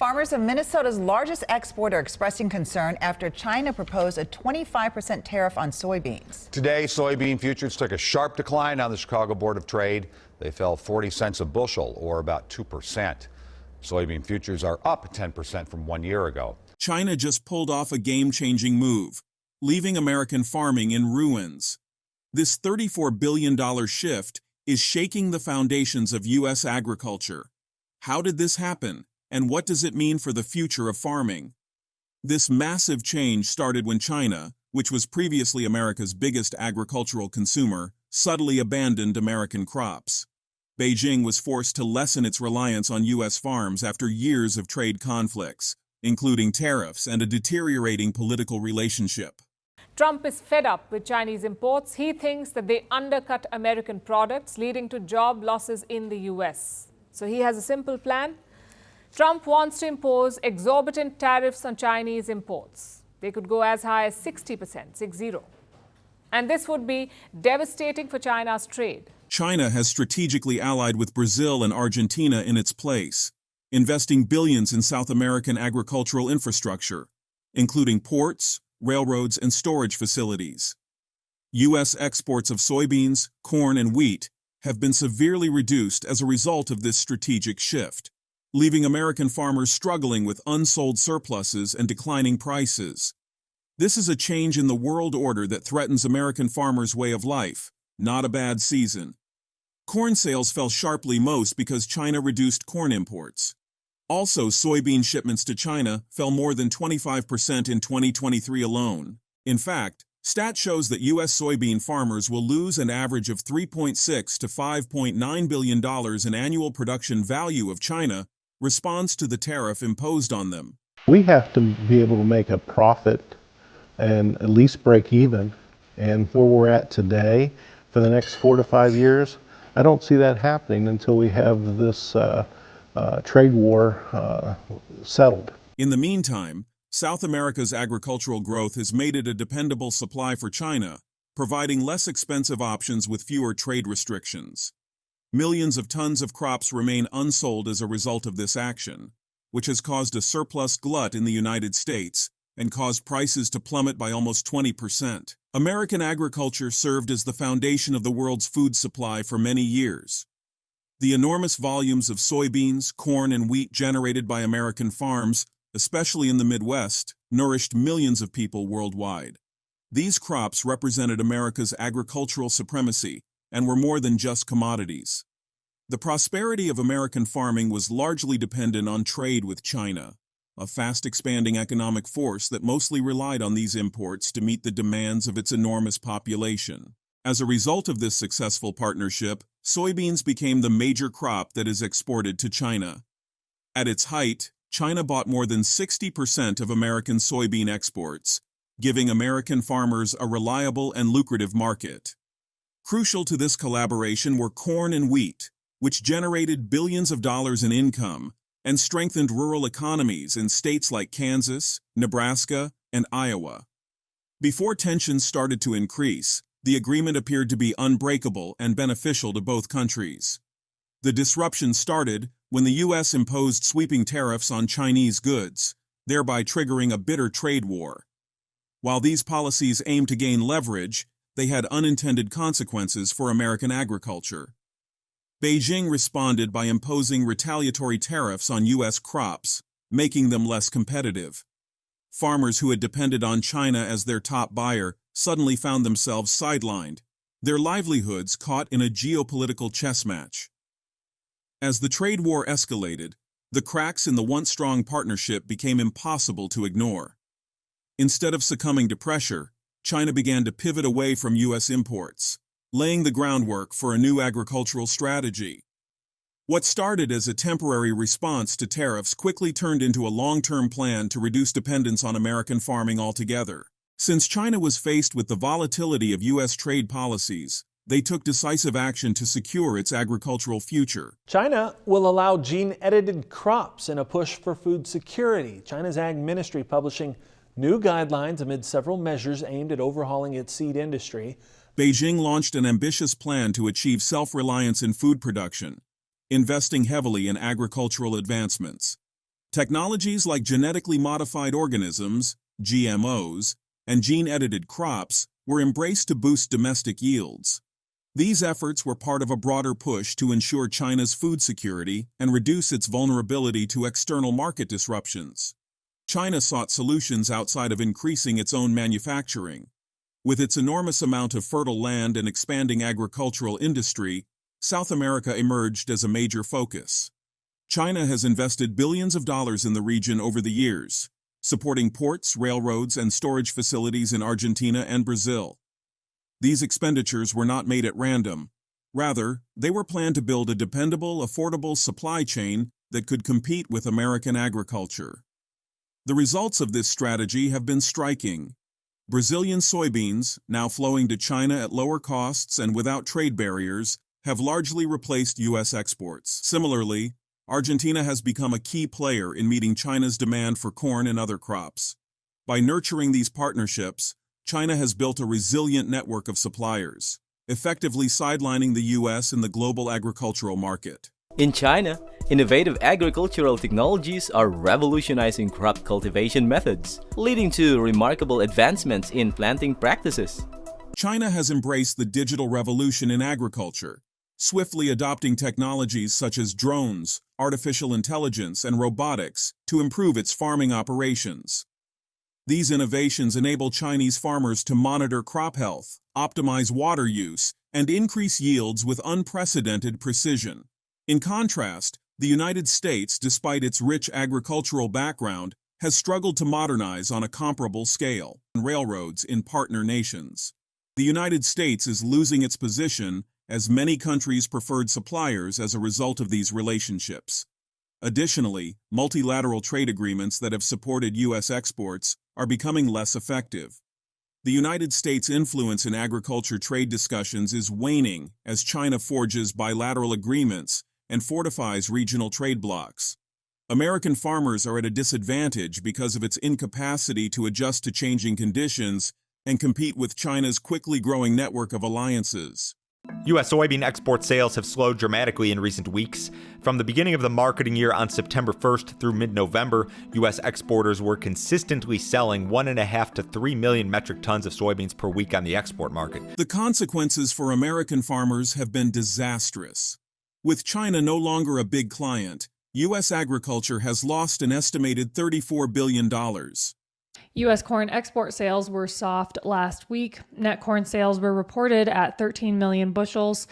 Farmers of Minnesota's largest exporter are expressing concern after China proposed a 25% tariff on soybeans. Today, soybean futures took a sharp decline on the Chicago Board of Trade. They fell 40 cents a bushel, or about 2%. Soybean futures are up 10% from 1 year ago. China just pulled off a game-changing move, leaving American farming in ruins. This $34 billion shift is shaking the foundations of U.S. agriculture. How did this happen? And what does it mean for the future of farming? This massive change started when China, which was previously America's biggest agricultural consumer, subtly abandoned American crops. Beijing was forced to lessen its reliance on U.S. farms after years of trade conflicts, including tariffs and a deteriorating political relationship. Trump is fed up with Chinese imports. He thinks that they undercut American products, leading to job losses in the U.S. So he has a simple plan. Trump wants to impose exorbitant tariffs on Chinese imports. They could go as high as 60%, 60. And this would be devastating for China's trade. China has strategically allied with Brazil and Argentina in its place, investing billions in South American agricultural infrastructure, including ports, railroads, and storage facilities. U.S. exports of soybeans, corn, and wheat have been severely reduced as a result of this strategic shift, leaving American farmers struggling with unsold surpluses and declining prices. This is a change in the world order that threatens American farmers' way of life. Not a bad season. Corn sales fell sharply most because China reduced corn imports. Also, soybean shipments to China fell more than 25% in 2023 alone. In fact, stat shows that U.S. soybean farmers will lose an average of $3.6 to $5.9 billion in annual production value of China responds to the tariff imposed on them. We have to be able to make a profit and at least break even. And where we're at today, for the next 4 to 5 years, I don't see that happening until we have this trade war settled. In the meantime, South America's agricultural growth has made it a dependable supply for China, providing less expensive options with fewer trade restrictions. Millions of tons of crops remain unsold as a result of this action, which has caused a surplus glut in the United States and caused prices to plummet by almost 20%. American agriculture served as the foundation of the world's food supply for many years. The enormous volumes of soybeans, corn, and wheat generated by American farms, especially in the Midwest, nourished millions of people worldwide. These crops represented America's agricultural supremacy and were more than just commodities. The prosperity of American farming was largely dependent on trade with China, a fast-expanding economic force that mostly relied on these imports to meet the demands of its enormous population. As a result of this successful partnership, soybeans became the major crop that is exported to China. At its height, China bought more than 60% of American soybean exports, giving American farmers a reliable and lucrative market. Crucial to this collaboration were corn and wheat, which generated billions of dollars in income and strengthened rural economies in states like Kansas, Nebraska, and Iowa. Before tensions started to increase, the agreement appeared to be unbreakable and beneficial to both countries. The disruption started when the U.S. imposed sweeping tariffs on Chinese goods, thereby triggering a bitter trade war. While these policies aimed to gain leverage, they had unintended consequences for American agriculture. Beijing responded by imposing retaliatory tariffs on U.S. crops, making them less competitive. Farmers who had depended on China as their top buyer suddenly found themselves sidelined, their livelihoods caught in a geopolitical chess match. As the trade war escalated, the cracks in the once-strong partnership became impossible to ignore. Instead of succumbing to pressure, China began to pivot away from U.S. imports, laying the groundwork for a new agricultural strategy. What started as a temporary response to tariffs quickly turned into a long-term plan to reduce dependence on American farming altogether. Since China was faced with the volatility of U.S. trade policies, they took decisive action to secure its agricultural future. China will allow gene-edited crops in a push for food security. China's Ag Ministry publishing new guidelines amid several measures aimed at overhauling its seed industry. Beijing launched an ambitious plan to achieve self-reliance in food production, investing heavily in agricultural advancements. Technologies like genetically modified organisms, GMOs, and gene-edited crops were embraced to boost domestic yields. These efforts were part of a broader push to ensure China's food security and reduce its vulnerability to external market disruptions. China sought solutions outside of increasing its own manufacturing. With its enormous amount of fertile land and expanding agricultural industry, South America emerged as a major focus. China has invested billions of dollars in the region over the years, supporting ports, railroads, and storage facilities in Argentina and Brazil. These expenditures were not made at random. Rather, they were planned to build a dependable, affordable supply chain that could compete with American agriculture. The results of this strategy have been striking. Brazilian soybeans, now flowing to China at lower costs and without trade barriers, have largely replaced U.S. exports. Similarly, Argentina has become a key player in meeting China's demand for corn and other crops. By nurturing these partnerships, China has built a resilient network of suppliers, effectively sidelining the U.S. in the global agricultural market. In China, innovative agricultural technologies are revolutionizing crop cultivation methods, leading to remarkable advancements in planting practices. China has embraced the digital revolution in agriculture, swiftly adopting technologies such as drones, artificial intelligence, and robotics to improve its farming operations. These innovations enable Chinese farmers to monitor crop health, optimize water use, and increase yields with unprecedented precision. In contrast, the United States, despite its rich agricultural background, has struggled to modernize on a comparable scale. Railroads in partner nations. The United States is losing its position as many countries' preferred suppliers as a result of these relationships. Additionally, multilateral trade agreements that have supported U.S. exports are becoming less effective. The United States' influence in agriculture trade discussions is waning as China forges bilateral agreements and fortifies regional trade blocs. American farmers are at a disadvantage because of its incapacity to adjust to changing conditions and compete with China's quickly growing network of alliances. U.S. soybean export sales have slowed dramatically in recent weeks. From the beginning of the marketing year on September 1st through mid-November, U.S. exporters were consistently selling 1.5 to 3 million metric tons of soybeans per week on the export market. The consequences for American farmers have been disastrous. With China no longer a big client, U.S. agriculture has lost an estimated $34 billion. U.S. corn export sales were soft last week. Net corn sales were reported at 13 million bushels,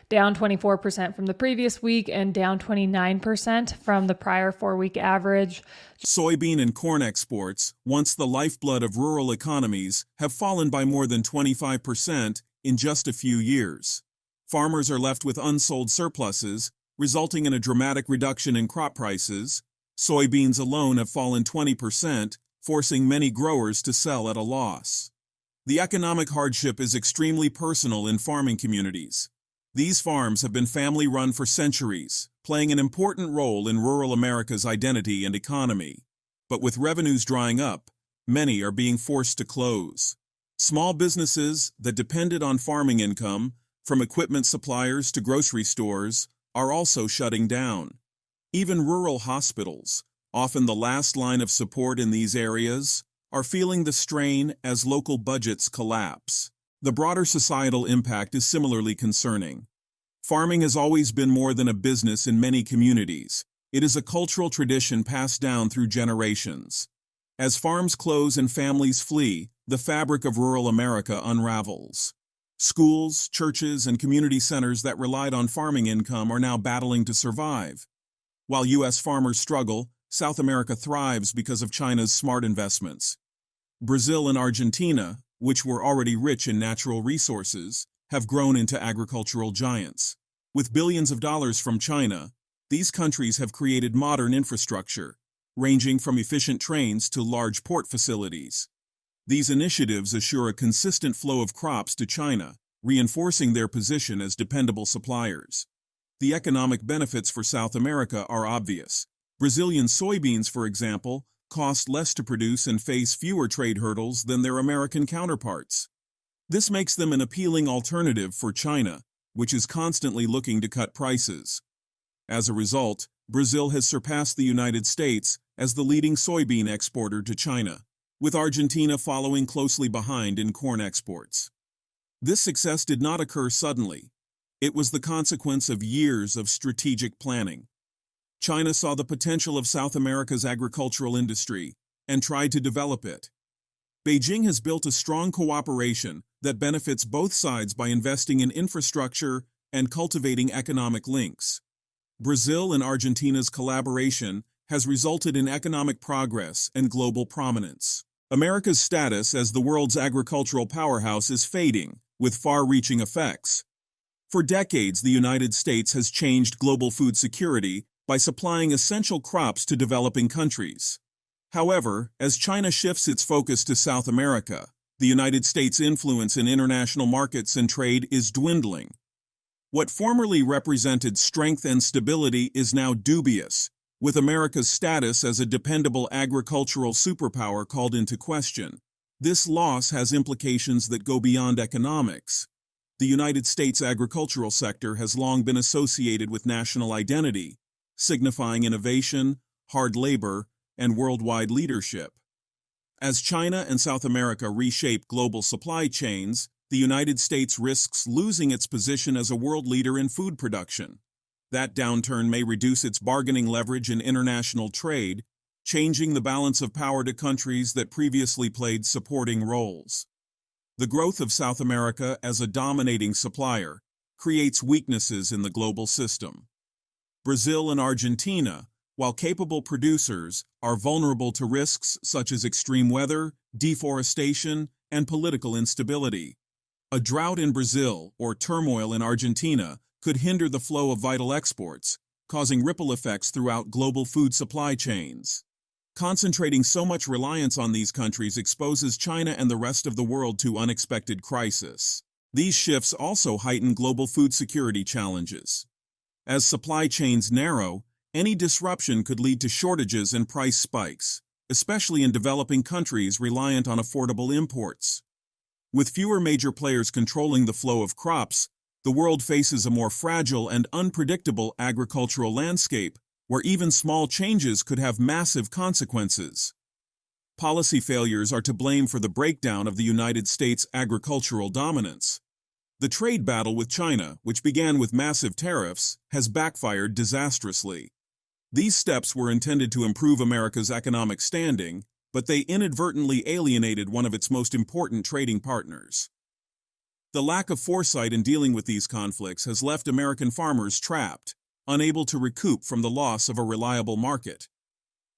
down 24% from the previous week and down 29% from the prior 4-week average. Soybean and corn exports, once the lifeblood of rural economies, have fallen by more than 25% in just a few years. Farmers are left with unsold surpluses, resulting in a dramatic reduction in crop prices. Soybeans alone have fallen 20%, forcing many growers to sell at a loss. The economic hardship is extremely personal in farming communities. These farms have been family-run for centuries, playing an important role in rural America's identity and economy. But with revenues drying up, many are being forced to close. Small businesses that depended on farming income, from equipment suppliers to grocery stores, are also shutting down. Even rural hospitals, often the last line of support in these areas, are feeling the strain as local budgets collapse. The broader societal impact is similarly concerning. Farming has always been more than a business in many communities. It is a cultural tradition passed down through generations. As farms close and families flee, the fabric of rural America unravels. Schools, churches, and community centers that relied on farming income are now battling to survive. While U.S. farmers struggle, South America thrives because of China's smart investments. Brazil and Argentina, which were already rich in natural resources, have grown into agricultural giants. With billions of dollars from China, these countries have created modern infrastructure, ranging from efficient trains to large port facilities. These initiatives assure a consistent flow of crops to China, reinforcing their position as dependable suppliers. The economic benefits for South America are obvious. Brazilian soybeans, for example, cost less to produce and face fewer trade hurdles than their American counterparts. This makes them an appealing alternative for China, which is constantly looking to cut prices. As a result, Brazil has surpassed the United States as the leading soybean exporter to China, with Argentina following closely behind in corn exports. This success did not occur suddenly. It was the consequence of years of strategic planning. China saw the potential of South America's agricultural industry and tried to develop it. Beijing has built a strong cooperation that benefits both sides by investing in infrastructure and cultivating economic links. Brazil and Argentina's collaboration has resulted in economic progress and global prominence. America's status as the world's agricultural powerhouse is fading, with far-reaching effects. For decades, the United States has changed global food security by supplying essential crops to developing countries. However, as China shifts its focus to South America, the United States' influence in international markets and trade is dwindling. What formerly represented strength and stability is now dubious, with America's status as a dependable agricultural superpower called into question. This loss has implications that go beyond economics. The United States agricultural sector has long been associated with national identity, signifying innovation, hard labor, and worldwide leadership. As China and South America reshape global supply chains, the United States risks losing its position as a world leader in food production. That downturn may reduce its bargaining leverage in international trade, changing the balance of power to countries that previously played supporting roles. The growth of South America as a dominating supplier creates weaknesses in the global system. Brazil and Argentina, while capable producers, are vulnerable to risks such as extreme weather, deforestation, and political instability. A drought in Brazil or turmoil in Argentina could hinder the flow of vital exports, causing ripple effects throughout global food supply chains. Concentrating so much reliance on these countries exposes China and the rest of the world to unexpected crisis. These shifts also heighten global food security challenges. As supply chains narrow, any disruption could lead to shortages and price spikes, especially in developing countries reliant on affordable imports. With fewer major players controlling the flow of crops, the world faces a more fragile and unpredictable agricultural landscape, where even small changes could have massive consequences. Policy failures are to blame for the breakdown of the United States' agricultural dominance. The trade battle with China, which began with massive tariffs, has backfired disastrously. These steps were intended to improve America's economic standing, but they inadvertently alienated one of its most important trading partners. The lack of foresight in dealing with these conflicts has left American farmers trapped, unable to recoup from the loss of a reliable market.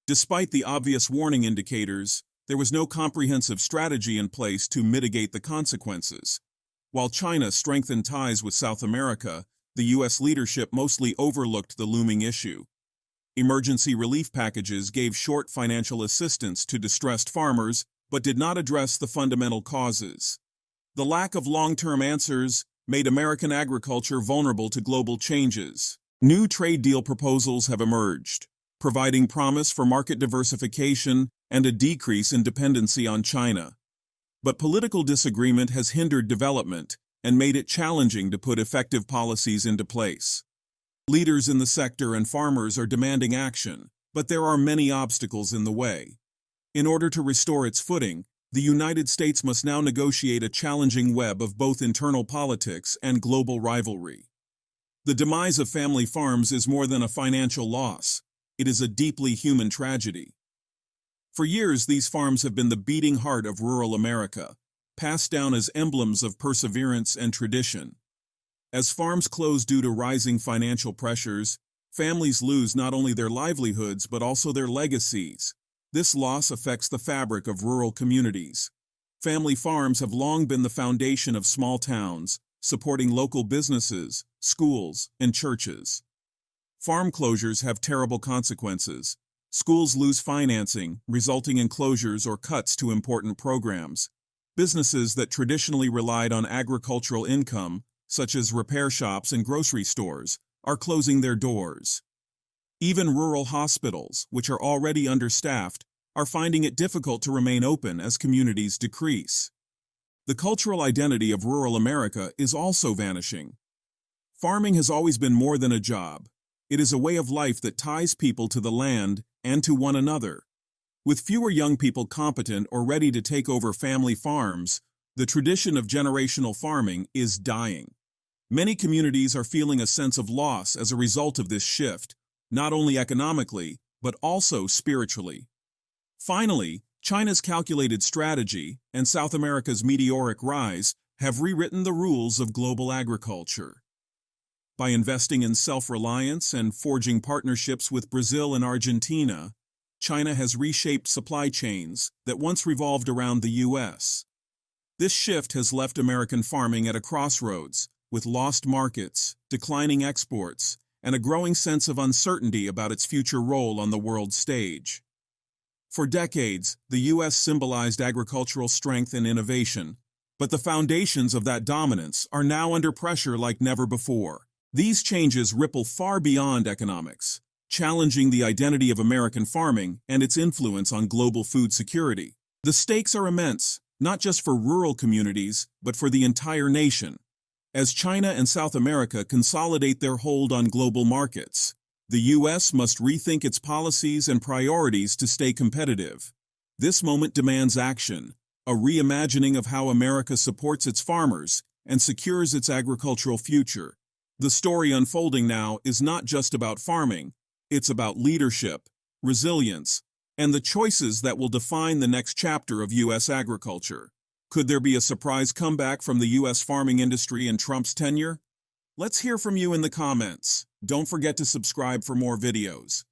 Despite the obvious warning indicators, there was no comprehensive strategy in place to mitigate the consequences. While China strengthened ties with South America, the U.S. leadership mostly overlooked the looming issue. Emergency relief packages gave short financial assistance to distressed farmers, but did not address the fundamental causes. The lack of long-term answers made American agriculture vulnerable to global changes. New trade deal proposals have emerged, providing promise for market diversification and a decrease in dependency on China. But political disagreement has hindered development and made it challenging to put effective policies into place. Leaders in the sector and farmers are demanding action, but there are many obstacles in the way. In order to restore its footing, the United States must now negotiate a challenging web of both internal politics and global rivalry. The demise of family farms is more than a financial loss. It is a deeply human tragedy. For years, these farms have been the beating heart of rural America, passed down as emblems of perseverance and tradition. As farms close due to rising financial pressures, families lose not only their livelihoods but also their legacies. This loss affects the fabric of rural communities. Family farms have long been the foundation of small towns, supporting local businesses, schools, and churches. Farm closures have terrible consequences. Schools lose financing, resulting in closures or cuts to important programs. Businesses that traditionally relied on agricultural income, such as repair shops and grocery stores, are closing their doors. Even rural hospitals, which are already understaffed, are finding it difficult to remain open as communities decrease. The cultural identity of rural America is also vanishing. Farming has always been more than a job. It is a way of life that ties people to the land and to one another. With fewer young people competent or ready to take over family farms, the tradition of generational farming is dying. Many communities are feeling a sense of loss as a result of this shift, not only economically, but also spiritually. Finally, China's calculated strategy and South America's meteoric rise have rewritten the rules of global agriculture. By investing in self-reliance and forging partnerships with Brazil and Argentina, China has reshaped supply chains that once revolved around the U.S. This shift has left American farming at a crossroads, with lost markets, declining exports, and a growing sense of uncertainty about its future role on the world stage. For decades, the U.S. symbolized agricultural strength and innovation, but the foundations of that dominance are now under pressure like never before. These changes ripple far beyond economics, challenging the identity of American farming and its influence on global food security. The stakes are immense, not just for rural communities, but for the entire nation. As China and South America consolidate their hold on global markets, the U.S. must rethink its policies and priorities to stay competitive. This moment demands action, a reimagining of how America supports its farmers and secures its agricultural future. The story unfolding now is not just about farming, it's about leadership, resilience, and the choices that will define the next chapter of U.S. agriculture. Could there be a surprise comeback from the U.S. farming industry in Trump's tenure? Let's hear from you in the comments. Don't forget to subscribe for more videos.